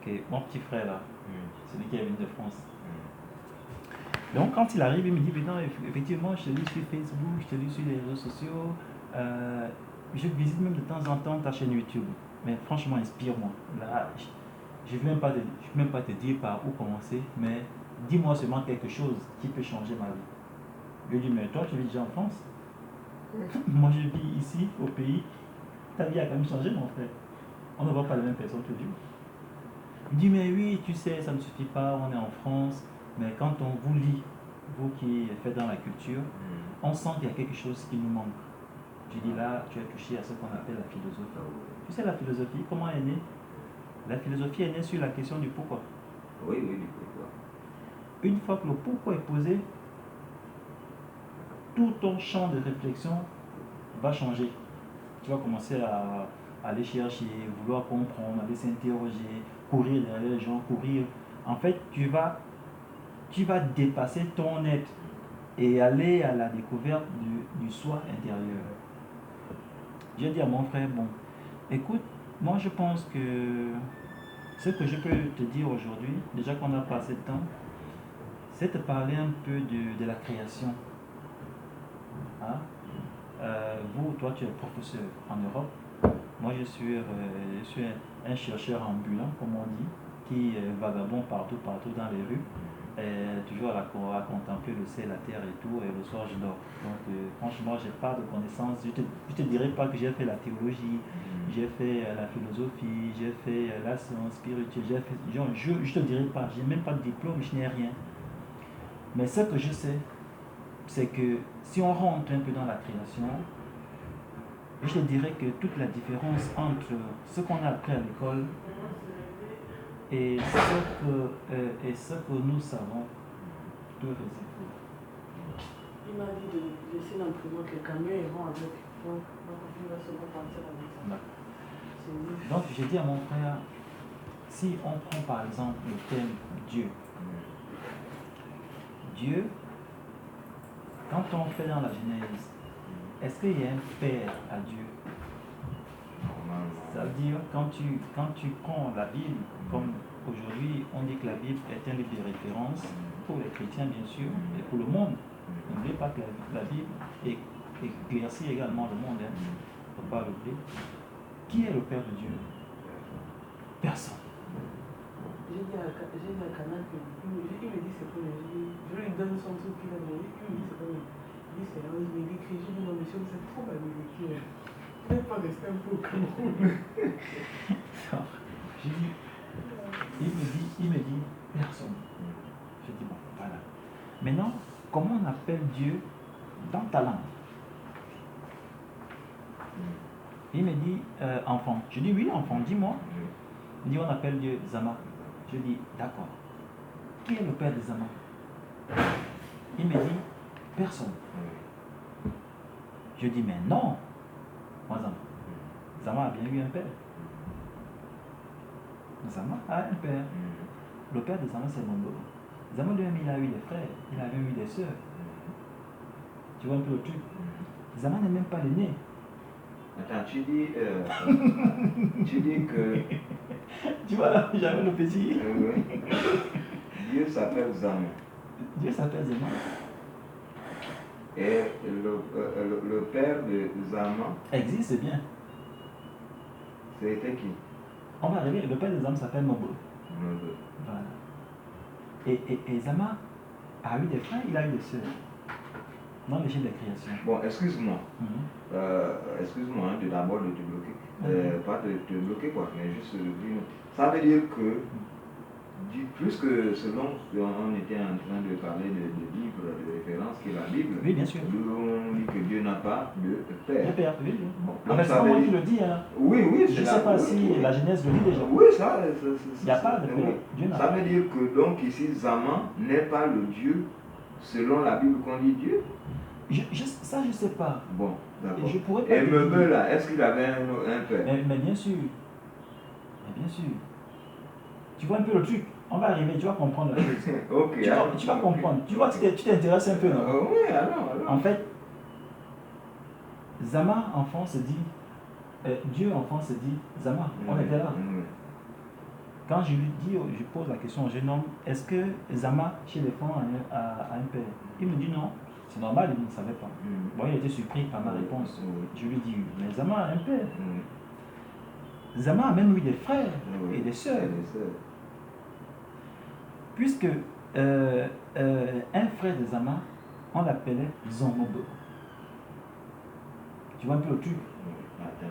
Ok, mon petit frère là, celui qui est venu de France. Mm. Donc quand il arrive, il me dit, mais non, effectivement, je te lis sur Facebook, je te lis sur les réseaux sociaux, je visite même de temps en temps ta chaîne YouTube. Mais franchement, inspire-moi. Là, je ne vais même pas te dire par où commencer, mais dis-moi seulement quelque chose qui peut changer ma vie. Je lui dis, mais toi, tu vis déjà en France? Moi, je vis ici, au pays. Ta vie a quand même changé, mon frère. On ne voit pas les mêmes personnes tous les jours. Il dit, mais oui, tu sais, ça ne suffit pas, on est en France, mais quand on vous lit, vous qui êtes fait dans la culture, on sent qu'il y a quelque chose qui nous manque. Je dis, là, tu as touché à ce qu'on appelle la philosophie. Tu sais, la philosophie, comment elle est née? La philosophie est née sur la question du pourquoi. Oui, du pourquoi. Une fois que le pourquoi est posé, tout ton champ de réflexion va changer. Tu vas commencer à aller chercher, vouloir comprendre, aller s'interroger, courir derrière les gens, courir. En fait, tu vas dépasser ton être et aller à la découverte du soi intérieur. J'ai dit à mon frère, bon, écoute, moi je pense que ce que je peux te dire aujourd'hui, déjà qu'on a passé le temps, c'est te parler un peu de la création. Hein? Vous, toi, tu es professeur en Europe. Moi, je suis un chercheur ambulant, comme on dit, qui vagabonde partout dans les rues, toujours à contempler le ciel, la terre et tout, et le soir, je dors. Donc, franchement, je n'ai pas de connaissances. Je te dirais pas que j'ai fait la théologie, j'ai fait la philosophie, j'ai fait la science spirituelle, je te dirais pas, je n'ai même pas de diplôme, je n'ai rien. Mais ce que je sais, c'est que si on rentre un peu dans la création, je dirais que toute la différence entre ce qu'on a appris à l'école et ce que nous savons peut résister. Il m'a dit de laisser l'imprimante, les camions iront avec. Donc, il va se repartir avec ça. Donc, j'ai dit à mon frère, si on prend par exemple le thème Dieu, Dieu, quand on fait dans la Genèse, est-ce qu'il y a un père à Dieu? Ça veut dire, quand tu prends la Bible, comme aujourd'hui on dit que la Bible est un livre de référence pour les chrétiens bien sûr, et pour le monde. N'oubliez pas que la Bible éclaircit également le monde, il ne faut pas l'oublier. Qui est le Père de Dieu? Personne. J'ai dit à Canal que il me dit c'est pour je lui donne son truc qu'il a donné, il me dit c'est pour lui. Il dit c'est là, il me dit que je dis non monsieur, vous êtes trop américain. Vous n'êtes pas resté un peu au Cameroun. Il me dit personne. Je dis bon, voilà. Maintenant, comment on appelle Dieu dans ta langue? Il me dit enfant. Je dis oui, enfant, dis-moi. Il dit on appelle Dieu Zama. Je dis d'accord. Qui est le père de Zama? Il me dit personne. Je dis mais non. Moi, Zama a bien eu un père. Zama a un père. Le père de Zama, c'est Mondo. Zama lui-même, il a eu des frères, il a même eu des sœurs. Tu vois un peu le truc. Zama n'est même pas le né. Attends, tu dis que... Tu vois, j'avais le petit. Dieu s'appelle Zama. Dieu s'appelle Zama. Et le père de Zama existe bien. C'était qui? On va arriver, le père de Zama s'appelle Mobo. Voilà. Et Zama a eu des frères, il a eu des sœurs. Dans le chaîne de création. Bon, excuse-moi. Excuse-moi d'abord de te bloquer. Pas de te bloquer quoi, mais juste de dire. Ça veut dire que, plus que selon on était en train de parler de livres de référence, qui est la Bible, oui, bien sûr. On dit que Dieu n'a pas de père. De père, oui. Bon, enfin, c'est pas moi qui le dis. Hein. Oui, je ne sais pas si la Genèse le dit déjà. Oui, ça. Il n'y a pas de père. Dieu n'a ça veut dire que donc ici, Zama n'est pas le Dieu selon la Bible qu'on dit Dieu. Ça, je ne sais pas. Bon, d'accord. Je pourrais pas. Et Meubel, là, est-ce qu'il avait un père? Mais bien sûr. Mais bien sûr. Tu vois un peu le truc. On va arriver, tu vas comprendre la chose. Ok. Tu vas comprendre. Tu vois, tu t'intéresses un peu, non? Oui, alors. En fait, Zama, enfant, se dit... Dieu, enfant, se dit Zama. On était là. quand je lui dis, je pose la question au jeune homme, est-ce que Zama chez les femmes a un père? Il me dit non, c'est normal, il ne savait pas. Bon, il était surpris par ma réponse. Je lui dis, mais Zama a un père. Zama a même eu des frères et des sœurs. Puisque un frère de Zama, on l'appelait Zomobo. Tu vois un peu le truc? Attends,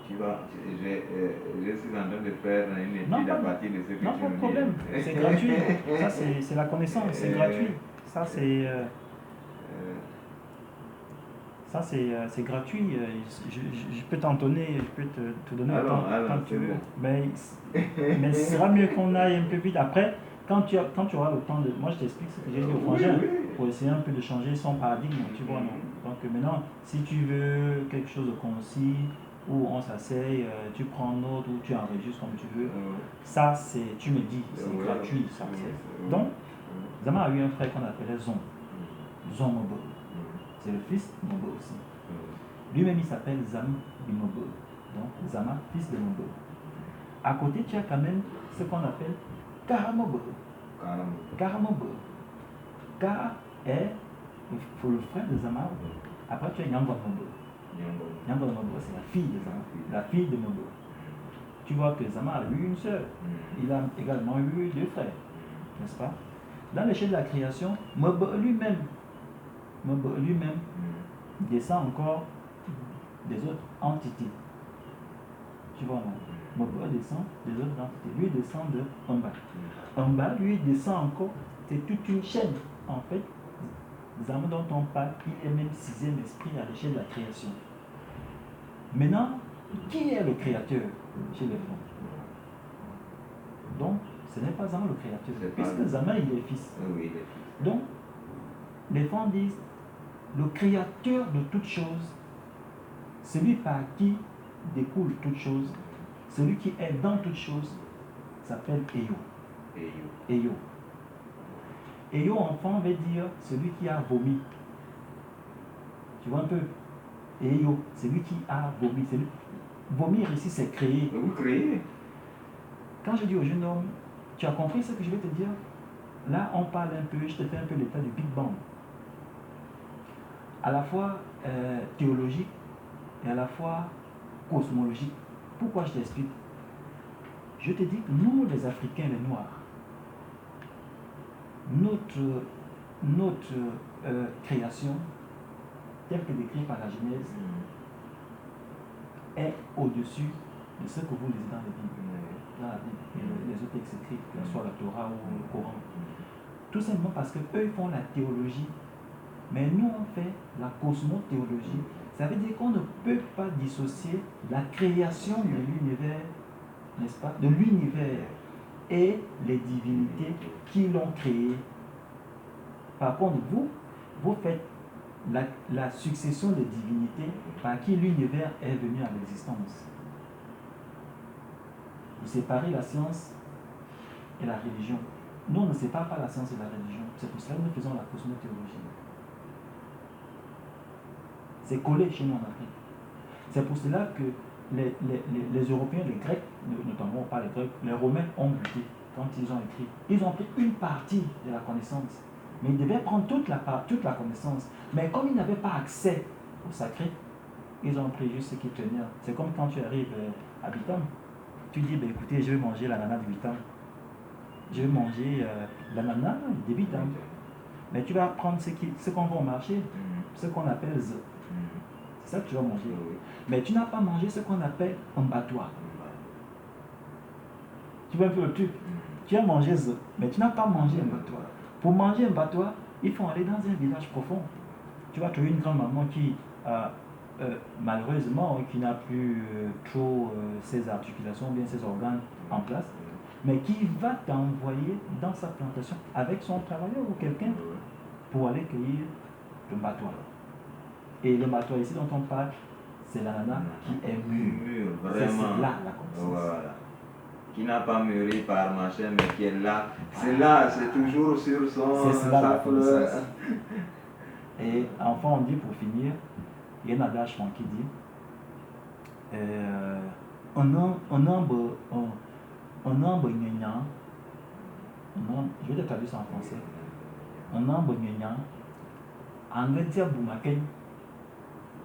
je suis en train de faire une étude à partir de ce que tu me dis. Non, pas de problème, c'est gratuit. Ça, c'est la connaissance, c'est gratuit. Ça, c'est gratuit. Je peux t'en donner, je peux te donner le temps quand tu veux. Mais ce sera mieux qu'on aille un peu vite. Après, quand tu auras le temps de... Moi, je t'explique ce que j'ai dit au frangin pour essayer un peu de changer son paradigme, tu vois, non? Donc maintenant, si tu veux quelque chose de concis, où on s'asseye, tu prends note ou tu enregistres comme tu veux, ça, tu me dis, c'est gratuit. Ça, donc, Zama a eu un frère qu'on appelait Zon Mobo. C'est le fils de Mobo aussi. Lui-même, il s'appelle Zam Bimobo. Donc, Zama, fils de Mobo. À côté, tu as quand même ce qu'on appelle Karamobo. Karamobo. Kara est le frère de Zama. Après, tu as Nyangwa Mobo. Nyangwa Mobo, c'est la fille de Zama, la fille de Mobo. Tu vois que Zama a eu une sœur. Il a également eu 2 frères. N'est-ce pas? Dans l'échelle de la création, Mobo lui-même descend encore des autres entités. Tu vois, non? Mobo descend des autres entités. Lui descend de Omba. Omba, lui, descend encore. C'est toute une chaîne. En fait, Zama dont on parle, il est même 6e esprit à l'échelle de la création. Maintenant, qui est le créateur chez les femmes? Donc, ce n'est pas Zama le créateur, puisque Zama, il est fils. Donc, les femmes disent, le créateur de toutes choses, celui par qui découle toutes choses, celui qui est dans toutes choses, s'appelle Eyo. Eyo. Eyo, enfant, veut dire celui qui a vomi. Tu vois un peu? Eyo, celui qui a vomi. Vomir ici, c'est créer. Vous créez. Quand je dis au jeune homme, tu as compris ce que je vais te dire? Là, on parle un peu, je te fais un peu l'état du Big Bang. À la fois théologique et à la fois cosmologique. Pourquoi je t'explique? Je te dis que nous, les Africains, les Noirs, notre création, telle que décrite par la Genèse, est au-dessus de ce que vous lisez dans la Bible, les autres textes écrits, que ce soit la Torah ou le Coran. Tout simplement parce qu'eux, ils font la théologie, mais nous, on fait la cosmothéologie. Ça veut dire qu'on ne peut pas dissocier la création de l'univers, n'est-ce pas, de l'univers et les divinités qui l'ont créé. Par contre, vous faites la succession des divinités par qui l'univers est venu à l'existence. Vous séparez la science et la religion. Nous, on ne sépare pas la science et la religion. C'est pour cela que nous faisons la cosmothéologie. C'est collé chez nous en Afrique. C'est pour cela que les Européens, les Grecs, notamment pas les Grecs, les Romains ont buté quand ils ont écrit. Ils ont pris une partie de la connaissance. Mais ils devaient prendre toute la connaissance. Mais comme ils n'avaient pas accès au sacré, ils ont pris juste ce qui tenait. C'est comme quand tu arrives à Bitam. Tu dis, ben, écoutez, je vais manger l'ananas de Bitam. Je vais manger l'ananas de Bitam. Mais tu vas prendre ce qu'on voit au marché, ce qu'on appelle Z. C'est ça que tu vas manger. Mais tu n'as pas mangé ce qu'on appelle un batois. Tu vois un peu le truc. Tu as mangé Z, mais tu n'as pas mangé un batois. Pour manger un batois, il faut aller dans un village profond. Tu vas trouver une grand-maman qui, malheureusement, qui n'a plus trop ses articulations, bien ses organes en place, mais qui va t'envoyer dans sa plantation avec son travailleur ou quelqu'un pour aller cueillir le batois. Et le batois ici dont on parle, c'est l'ananas qui est mûr. Vraiment. C'est là la connaissance. Voilà. Qui n'a pas mûri par machin, mais qui est là. C'est là, c'est toujours sur son. C'est cela la connaissance. Et enfin, on dit pour finir, il y a un adage qui dit un un arbre gnangnan, je vais te traduire ça en français. Un arbre gnangnan, Angleterre Boumaken,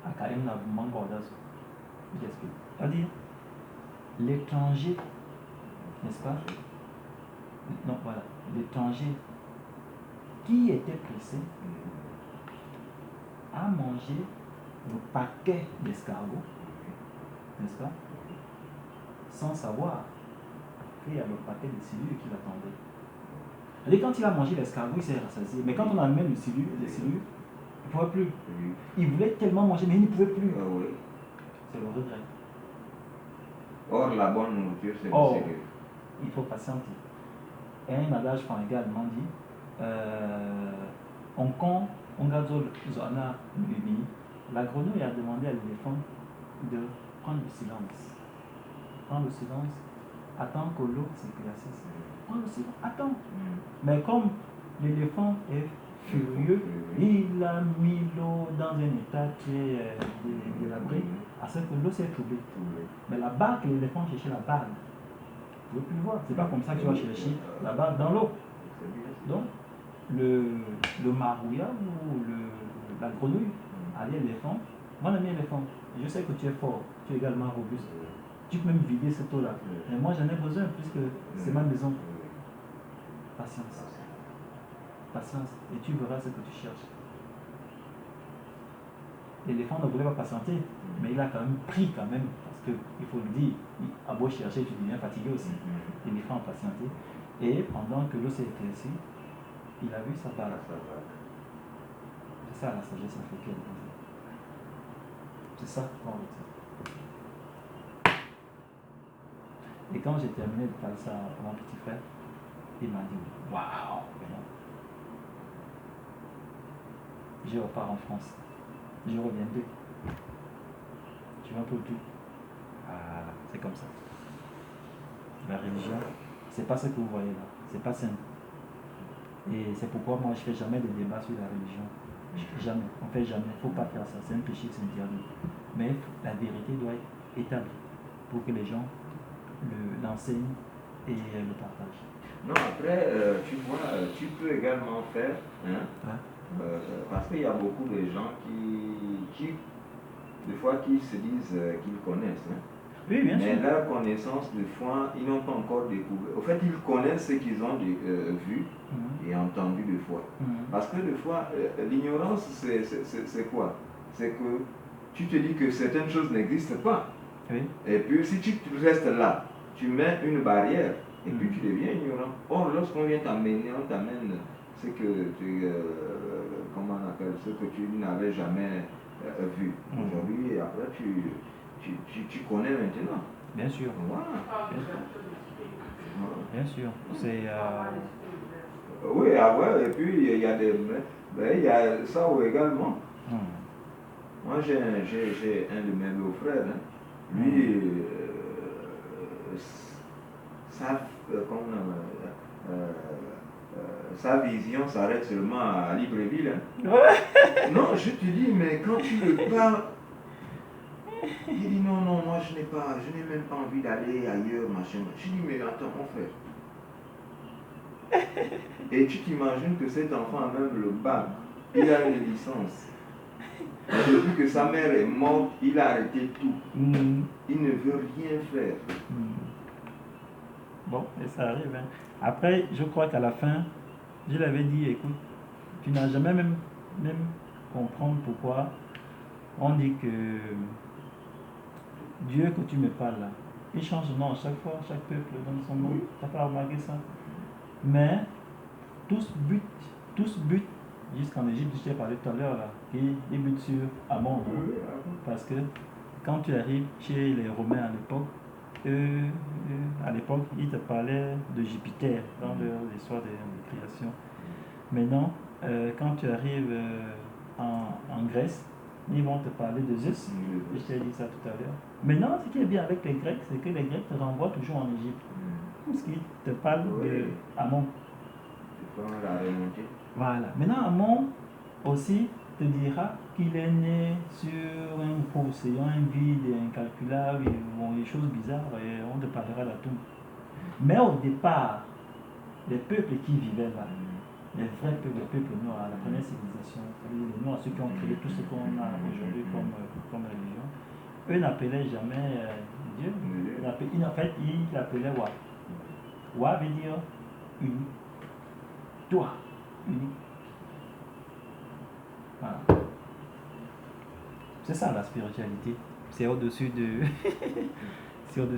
à Karim na Boumangodas. Je t'explique. C'est-à-dire, l'étranger, n'est-ce pas? Non, voilà. L'étranger qui était pressé a mangé le paquet d'escargots, n'est-ce pas? Sans savoir qu'il y a le paquet de silure qui l'attendait. Et quand il a mangé l'escargot, il s'est rassasié. Mais quand on amène le silure, il ne pouvait plus. Il voulait tellement manger, mais il ne pouvait plus. C'est le regret. Or, la bonne nourriture, c'est Or, le secret. Il faut patienter. Et un adage français allemand dit la grenouille a demandé à l'éléphant de prendre le silence. Prends le silence, attends que l'eau s'éclaircisse. Prends le silence, attends. Mais comme l'éléphant est furieux, il a mis l'eau dans un état qui est délabré, à ce que l'eau s'est troublée. Mais la barque, l'éléphant cherchait la barque. Tu ne veux plus le voir. C'est pas comme ça que tu vas chercher la barque dans l'eau. Donc, le marouilla ou la grenouille a dit à l'éléphant, mon ami éléphant, je sais que tu es fort, tu es également robuste. Tu peux même vider cette eau-là. Mais moi, j'en ai besoin puisque c'est ma maison. Patience. Patience. Et tu verras ce que tu cherches. L'éléphant ne voulait pas patienter, mais il a quand même pris parce qu'il faut le dire, il a beau chercher, tu deviens fatigué aussi. L'éléphant a patienté. Et pendant que l'eau s'est éclaircie, il a vu sa barre. C'est ça la sagesse africaine. C'est ça qu'on retient. Et quand j'ai terminé de parler ça à mon petit frère, il m'a dit waouh! Je repars en France. Je reviendrai. Tu vas pour tout. Ah, c'est comme ça. La religion, c'est pas ce que vous voyez là. C'est pas simple. Et c'est pourquoi moi je fais jamais de débat sur la religion. Jamais. On fait jamais. Il ne faut pas faire ça. C'est un péché, c'est interdit. Mais la vérité doit être établie pour que les gens l'enseignent et le partagent. Non, après, tu vois, tu peux également faire, parce qu'il y a beaucoup de gens qui des fois, qui se disent qu'ils connaissent. Oui, bien sûr. Mais leur connaissance, des fois, ils n'ont pas encore découvert. Au fait, ils connaissent ce qu'ils ont vu et entendu des fois. Parce que des fois, l'ignorance, c'est quoi? C'est que tu te dis que certaines choses n'existent pas. Oui. Et puis, si tu restes là, tu mets une barrière et puis tu deviens ignorant. Or, lorsqu'on vient t'amener, on t'amène ce que comment on appelle, ce que tu n'avais jamais vu aujourd'hui, et après tu connais maintenant. Bien sûr. Voilà. Bien sûr. C'est. Oui, et puis il y a il y a ça également. Moi j'ai un de mes beaux-frères, lui, sa vision s'arrête seulement à Libreville. Non, je te dis, mais quand tu le parles, il dit non, moi je n'ai même pas envie d'aller ailleurs, machin. Je dis, mais attends, mon frère. Et tu t'imagines que cet enfant a même le bac, il a une licence. Et depuis que sa mère est morte, il a arrêté tout. Il ne veut rien faire. Bon, et ça arrive. Après, je crois qu'à la fin, je l'avais dit, écoute, tu n'as jamais même comprendre pourquoi on dit que Dieu que tu me parles là, il change de nom à chaque fois, chaque peuple donne son nom. Tu n'as pas remarqué ça? Mais tous butent, jusqu'en Égypte, je t'ai parlé tout à l'heure là, ils butent sur Amon. Parce que quand tu arrives chez les Romains à l'époque, ils te parlaient de Jupiter dans leur histoire de création. Maintenant, quand tu arrives en Grèce, ils vont te parler de Zeus. Je t'ai dit ça tout à l'heure. Maintenant, ce qui est bien avec les Grecs, c'est que les Grecs te renvoient toujours en Égypte. Parce qu'ils te parlent de Amon. Voilà. Maintenant, Amon aussi te dira qu'il est né sur un océan, un vide incalculable, des choses bizarres, et on te parlera de la tombe. Mais au départ, les peuples qui vivaient là, les vrais peuples, les peuples noirs, la première civilisation, les noirs, ceux qui ont créé tout ce qu'on a aujourd'hui comme religion, eux n'appelaient jamais Dieu. En fait, ils l'appelaient Wa. Wa veut dire unique. Toi, unique. Voilà. C'est ça la spiritualité. C'est au-dessus de